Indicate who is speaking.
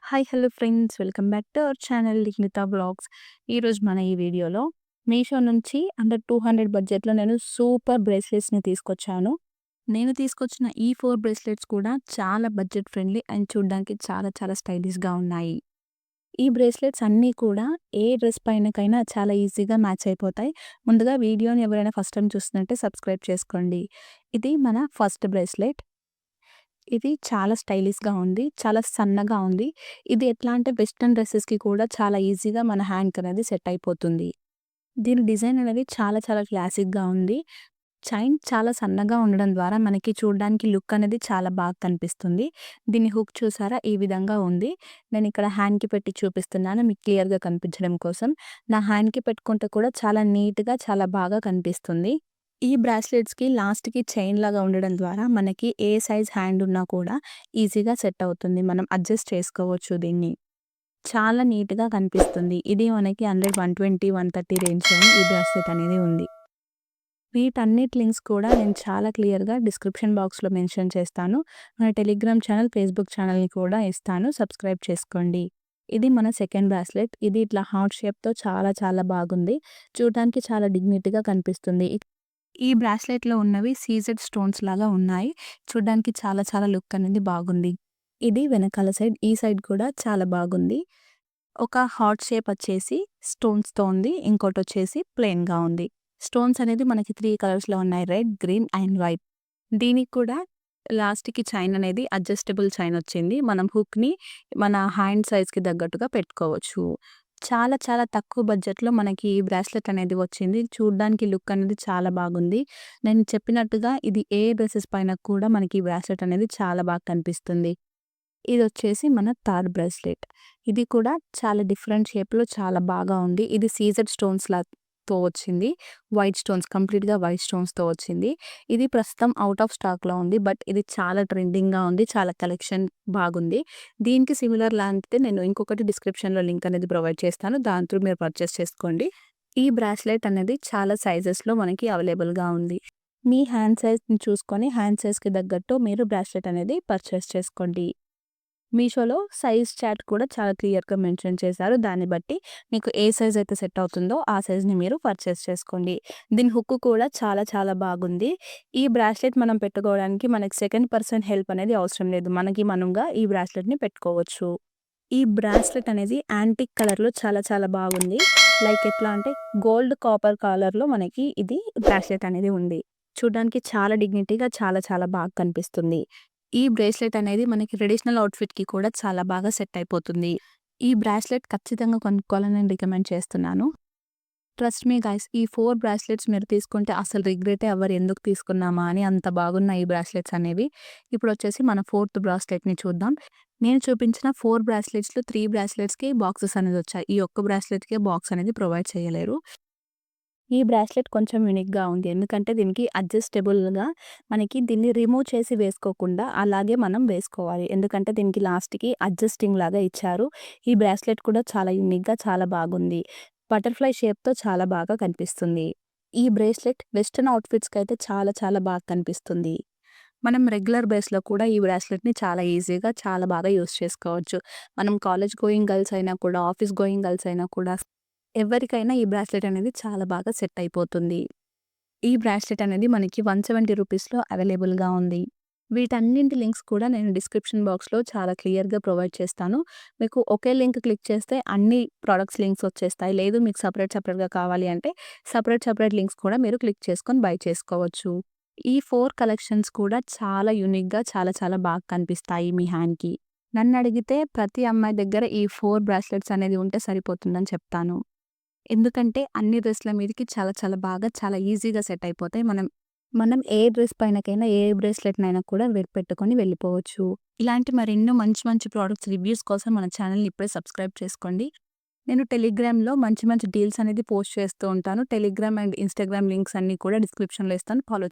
Speaker 1: Hi hello friends, welcome back to our channel Likhitha vlogs. ఈరోజు మన ఈ వీడియోలో మీషో నుంచి అండర్ 200 బడ్జెట్‌లో నేను సూపర్ బ్రేస్లెట్స్‌ని తీసుకొచ్చాను. నేను తీసుకొచ్చిన ఈ 4 బ్రేస్లెట్స్ కూడా చాలా బడ్జెట్ ఫ్రెండ్లీ అండ్ చూడ్డానికి చాలా చాలా స్టైలిష్‌గా ఉన్నాయి. ఈ బ్రేస్లెట్స్ అన్నీ కూడా ఏ డ్రెస్ పైనకైనా చాలా ఈజీగా మ్యాచ్ అయిపోతాయి. ముందుగా వీడియోని ఎవరైనా ఫస్ట్ టైమ్ చూస్తున్నట్టే సబ్స్క్రైబ్ చేసుకోండి. ఇది మన ఫస్ట్ బ్రేస్లెట్. ఇది చాలా స్టైలిష్‌గా ఉంది. చాలా సన్నగా ఉంది. ఇది ఎట్లా అంటే వెస్టర్న్ డ్రెసెస్‌కి కూడా చాలా ఈజీగా మన హ్యాండ్‌కనేది సెట్ అయిపోతుంది. దీని డిజైన్ అనేది చాలా చాలా క్లాసిక్‌గా ఉంది. చైన్ చాలా సన్నగా ఉండడం ద్వారా మనకి చూడడానికి లుక్ అనేది చాలా బాగా కనిపిస్తుంది. దీని హుక్ చూసారా? ఈ విధంగా ఉంది. నేనిక్కడ హ్యాండ్‌కి పెట్టి చూపిస్తున్నాను మీకు క్లియర్‌గా కనిపించడం కోసం. నా హ్యాండ్‌కి పెట్టుకుంటే కూడా చాలా నీట్‌గా చాలా బాగా కనిపిస్తుంది. ఈ బ్రాస్లెట్స్‌కి లాస్ట్‌కి చైన్ లాగా ఉండడం ద్వారా మనకి ఏ సైజ్ హ్యాండ్ ఉన్నా కూడా ఈజీగా సెట్ అవుతుంది. మనం అడ్జస్ట్ చేసుకోవచ్చు దీన్ని. చాలా నీట్‌గా కనిపిస్తుంది. ఇది మనకి అండర్ 120, 130 రేంజ్‌లోనే ఈ బ్రాస్లెట్ అనేది ఉంది. వీటన్నిటి లింక్స్ కూడా నేను చాలా క్లియర్‌గా డిస్క్రిప్షన్ బాక్స్‌లో మెన్షన్ చేస్తాను. మన టెలిగ్రామ్ ఛానల్, ఫేస్‌బుక్ ఛానల్‌ని కూడా ఇస్తాను. సబ్స్క్రైబ్ చేసుకోండి. ఇది మన సెకండ్ బ్రాస్లెట్. ఇది ఇట్లా హార్ట్ షేప్‌తో చాలా చాలా బాగుంది. చూడటానికి చాలా డిగ్నిటీగా కనిపిస్తుంది. ఈ బ్రాస్లెట్‌లో ఉన్నవి సీజెడ్ స్టోన్స్ లాగా ఉన్నాయి. చూడ్డానికి చాలా చాలా లుక్ అనేది బాగుంది. ఇది వెనకాల సైడ్, ఈ సైడ్ కూడా చాలా బాగుంది. ఒక హార్ట్ షేప్ వచ్చేసి స్టోన్స్‌తో ఉంది. ఇంకోటొచ్చేసి ప్లెయిన్‌గా ఉంది. స్టోన్స్ అనేది మనకి 3 కలర్స్‌లో ఉన్నాయి. Red, green and white. దీనికి కూడా లాస్ట్‌కి చైన్ అనేది అడ్జస్టబుల్ చైన్ వచ్చింది. మనం హుక్‌ని మన హ్యాండ్ సైజ్‌కి తగ్గట్టుగా పెట్టుకోవచ్చు. చాలా చాలా తక్కువ బడ్జెట్‌లో మనకి ఈ బ్రాస్లెట్ అనేది వచ్చింది. చూడ్డానికి లుక్ అనేది చాలా బాగుంది. నేను చెప్పినట్టుగా ఇది ఏ డ్రెసెస్ పైన కూడా మనకి ఈ బ్రాస్లెట్ అనేది చాలా బాగా కనిపిస్తుంది. ఇదొచ్చేసి మన థర్డ్ బ్రేస్లెట్. ఇది కూడా చాలా డిఫరెంట్ షేప్‌లో చాలా బాగా ఉంది. ఇది సీజెడ్ స్టోన్స్‌తో వచ్చింది. వైట్ స్టోన్స్, కంప్లీట్‌గా వైట్ స్టోన్స్‌తో వచ్చింది. ఇది ప్రస్తుతం ఔట్ ఆఫ్ స్టాక్‌లో ఉంది. బట్ ఇది చాలా ట్రెండింగ్‌గా ఉంది. చాలా కలెక్షన్ బాగుంది. దీనికి సిమిలర్ లాంటిదే నేను ఇంకొకటి డిస్క్రిప్షన్‌లో లింక్ అనేది ప్రొవైడ్ చేస్తాను. దాని త్రూ మీరు పర్చేస్ చేసుకోండి. ఈ బ్రాస్లెట్ అనేది చాలా సైజెస్‌లో మనకి అవైలబుల్‌గా ఉంది. మీ హ్యాండ్ సైజ్‌ని చూసుకొని హ్యాండ్ సైజ్‌కి తగ్గట్టు మీరు బ్రాస్లెట్ అనేది పర్చేస్ చేసుకోండి. మీషోలో సైజ్ చార్ట్ కూడా చాలా క్లియర్‌గా మెన్షన్ చేశారు. దాన్ని బట్టి మీకు ఏ సైజ్ అయితే సెట్ అవుతుందో ఆ సైజ్‌ని మీరు పర్చేస్ చేసుకోండి. దీని హుక్ కూడా చాలా చాలా బాగుంది. ఈ బ్రాస్లెట్ మనం పెట్టుకోవడానికి మనకి సెకండ్ పర్సన్ హెల్ప్ అనేది అవసరం లేదు. మనకి మనంగా ఈ బ్రాస్లెట్‌ని పెట్టుకోవచ్చు. ఈ బ్రాస్లెట్ అనేది యాంటిక్ కలర్‌లో చాలా చాలా బాగుంది. లైక్ ఎట్లా అంటే గోల్డ్ కాపర్ కలర్‌లో మనకి ఇది బ్రాస్లెట్ అనేది ఉంది. చూడ్డానికి చాలా డిగ్నిటీగా చాలా చాలా బాగా కనిపిస్తుంది. ఈ బ్రేస్లెట్ అనేది మనకి ట్రెడిషనల్ అవుట్‌ఫిట్‌కి కూడా చాలా బాగా సెట్ అయిపోతుంది. ఈ బ్రాస్లెట్ ఖచ్చితంగా కొనుక్కోవాలని నేను రికమెండ్ చేస్తున్నాను. ట్రస్ట్ మీ గైస్, ఈ 4 బ్రాస్లెట్స్ మీరు తీసుకుంటే అసలు రిగ్రెటే అవ్వరు ఎందుకు తీసుకున్నామా అని, అంత బాగున్నాయి ఈ బ్రాస్లెట్స్ అనేవి. ఇప్పుడొచ్చేసి మన ఫోర్త్ బ్రాస్లెట్‌ని చూద్దాం. నేను చూపించిన 4 బ్రాస్లెట్స్‌లో 3 బ్రాస్లెట్స్‌కి బాక్సెస్ అనేది వచ్చాయి. ఈ ఒక్క బ్రాస్లెట్‌కే బాక్స్ అనేది ప్రొవైడ్ చేయలేరు. ఈ బ్రాస్లెట్ కొంచెం యూనిక్‌గా ఉంది. ఎందుకంటే దీనికి అడ్జస్టబుల్‌గా మనకి దీన్ని రిమూవ్ చేసి వేసుకోకుండా అలాగే మనం వేసుకోవాలి. ఎందుకంటే దీనికి లాస్ట్‌కి అడ్జస్టింగ్ లాగా ఇచ్చారు. ఈ బ్రాస్లెట్ కూడా చాలా యూనిక్‌గా చాలా బాగుంది. బటర్‌ఫ్లై షేప్‌తో చాలా బాగా కనిపిస్తుంది. ఈ బ్రేస్లెట్ వెస్టర్న్ అవుట్‌ఫిట్స్‌కైతే చాలా చాలా బాగా కనిపిస్తుంది. మనం రెగ్యులర్ బేస్‌లో కూడా ఈ బ్రాస్లెట్‌ని చాలా ఈజీగా చాలా బాగా యూజ్ చేసుకోవచ్చు. మనం కాలేజ్ గోయింగ్ గర్ల్స్ అయినా కూడా, ఆఫీస్ గోయింగ్ గర్ల్స్ అయినా కూడా ఎవరికైనా ఈ బ్రాస్లెట్ అనేది చాలా బాగా సెట్ అయిపోతుంది. ఈ బ్రాస్లెట్ అనేది మనకి 170 రూపీస్‌లో అవైలబుల్‌గా ఉంది. వీటన్నింటి లింక్స్ కూడా నేను డిస్క్రిప్షన్ బాక్స్‌లో చాలా క్లియర్‌గా ప్రొవైడ్ చేస్తాను. మీకు ఒకే లింక్ క్లిక్ చేస్తే అన్ని ప్రొడక్ట్స్ లింక్స్ వచ్చేస్తాయి. లేదు మీకు సెపరేట్‌గా కావాలి అంటే సెపరేట్ లింక్స్ కూడా మీరు క్లిక్ చేసుకొని బై చేసుకోవచ్చు. ఈ 4 కలెక్షన్స్ కూడా చాలా యూనిక్‌గా చాలా చాలా బాగా కనిపిస్తాయి మీ హ్యాండ్‌కి. నన్నడిగితే ప్రతి అమ్మాయి దగ్గర ఈ 4 బ్రాస్లెట్స్ అనేది ఉంటే సరిపోతుందని చెప్తాను. ఎందుకంటే అన్ని డ్రెస్‌ల మీదకి చాలా చాలా బాగా చాలా ఈజీగా సెట్ అయిపోతాయి. మనం మనం ఏ డ్రెస్ పైనకైనా ఏ బ్రేస్లెట్‌నైనా కూడా పెట్టుకొని వెళ్ళిపోవచ్చు. ఇలాంటి మరెన్నో మంచి మంచి ప్రొడక్ట్స్ రివ్యూస్ కోసం మన ఛానెల్‌ని ఇప్పుడే సబ్స్క్రైబ్ చేసుకోండి. నేను టెలిగ్రామ్‌లో మంచి మంచి డీల్స్ అనేది పోస్ట్ చేస్తూ ఉంటాను. టెలిగ్రామ్ అండ్ ఇన్‌స్టాగ్రామ్ లింక్స్ అన్నీ కూడా డిస్క్రిప్షన్‌లో ఇస్తాను. ఫాలో